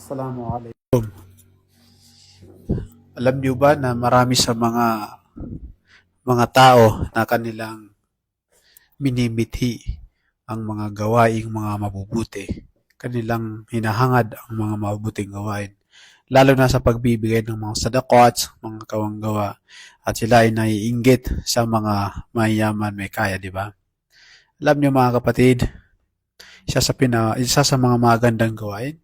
Assalamualaikum. Alam niyo ba na marami sa mga tao na kanilang minimithi ang mga gawaing mga mabubuti. Kanilang hinahangad ang mga mabubuting gawain. Lalo na sa pagbibigay ng mga sadaqat, mga kawanggawa. At sila ay naiinggit sa mga mayayaman may kaya, di ba? Alam niyo mga kapatid, isa sa mga magandang gawain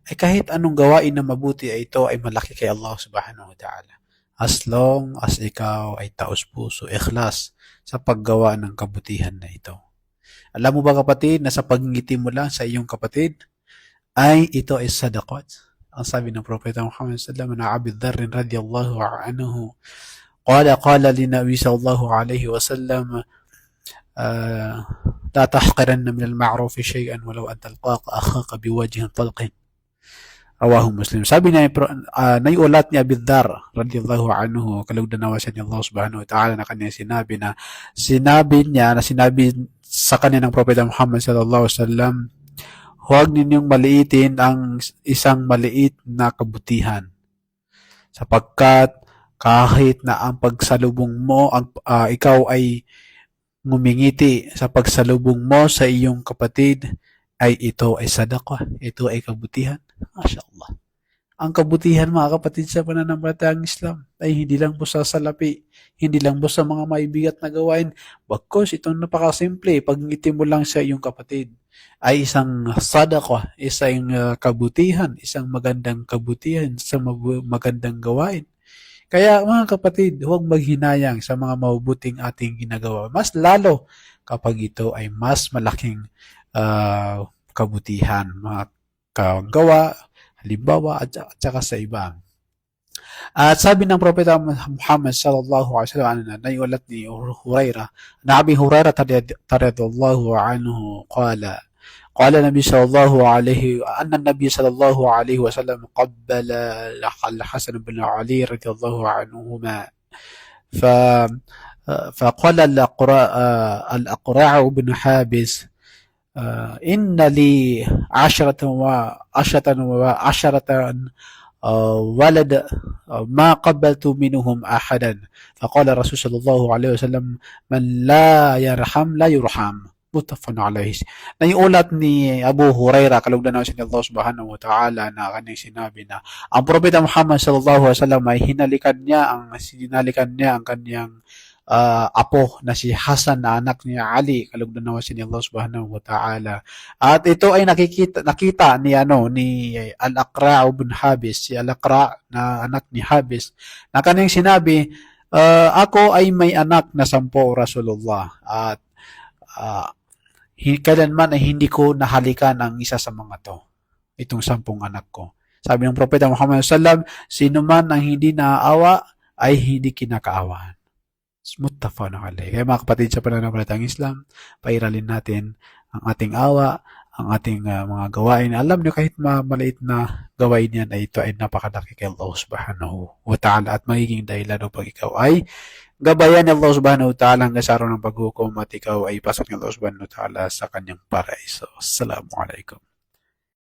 ay kahit anong gawain na mabuti ay ito ay malaki kay Allah subhanahu wa ta'ala. As long as ikaw ay taos puso, ikhlas sa paggawa ng kabutihan na ito. Alam mo ba kapatid na sa pagngiti mo lang sa iyong kapatid ay ito ay sadaqat. Ang sabi ng Propeta Muhammad sallallahu alaihi wasallam na Abi Dharr radiyallahu anhu qala li Nabi sallallahu alaihi wasallam لا تحقرن من المعروف شيئا ولو أن تلقاك أخاك بوجه طلق رواه Muslim. Sabi niya, naiulat ni Abi Dharr radiyallahu anhu, kalugdan nawasan ni Allah subhanahu wa ta'ala na kanya sinabi sa kanya ng Propeta Muhammad sallallahu alaihi wasallam, huwag ninyong maliitin ang isang maliit na kabutihan. Sapagkat kahit na ang pagsalubong mo, ikaw ay ngumingiti sa pagsalubong mo sa iyong kapatid, ay ito ay sadaqah, ito ay kabutihan. Masya Allah. Ang kabutihan mga kapatid sa pananampalatayang Islam ay hindi lang po sa salapi, hindi lang po sa mga maibigat na gawain, bagkus itong napakasimple, pagngiti mo lang sa iyong kapatid ay isang sadaqah, isang kabutihan, isang magandang kabutihan, sa magandang gawain. Kaya mga kapatid, huwag maghinayang sa mga mabubuting ating ginagawa. Mas lalo kapag ito ay mas malaking kabutihan, mga kagawa, halimbawa at saka sa iba. At sabi ng Propeta Muhammad sallallahu alaihi wasallam, naiulat ni Hurairah, na Abi Hurairah radhiyallahu anhu قال النبي صلى الله عليه أن النبي صلى الله عليه وسلم قبل الحسن بن علي رضي الله عنهما فقال الأقرع بن حابس إن لي عشرة ولد ما قبلت منهم أحدا فقال الرسول صلى الله عليه وسلم من لا يرحم لا يرحم متفق عليه. Naiulat ni Abu Hurairah, kalugdan naman sa Allah subhanahu wa ta'ala, na kanyang sinabi na ang Propeta Muhammad sallallahu alaihi wasallam ay hinalikan niya ang kanyang apo na si Hasan na anak ni Ali, kalugdan naman sa Allah subhanahu wa ta'ala. At ito ay nakita ni Al-Aqra' ibn Habis, si Al-Aqra' na anak ni Habis, na kanyang sinabi, ako ay may anak na 10 Rasulullah, at kailanman ay hindi ko nahalikan ang isa sa mga to, itong 10 anak ko. Sabi ng Propeta Muhammad sallallahu alaihi wasallam, sino man ang hindi naaawa ay hindi kinakaawaan. Muttafaqun alayh. Kaya mga kapatid sa pananampalatayang Islam, pairalin natin ang ating awa, ang ating mga gawain. Alam niyo, kahit maliit na gawain yan, ay ito ay napakalaki kay Allah subhanahu wa ta'ala, at magiging dahilan upang ikaw ay gabayan ni Allah subhanahu wa ta'ala hanggang sa araw ng paghukom, at ikaw ay pasok ni Allah subhanahu wa ta'ala sa kanyang paraiso. Assalamualaikum.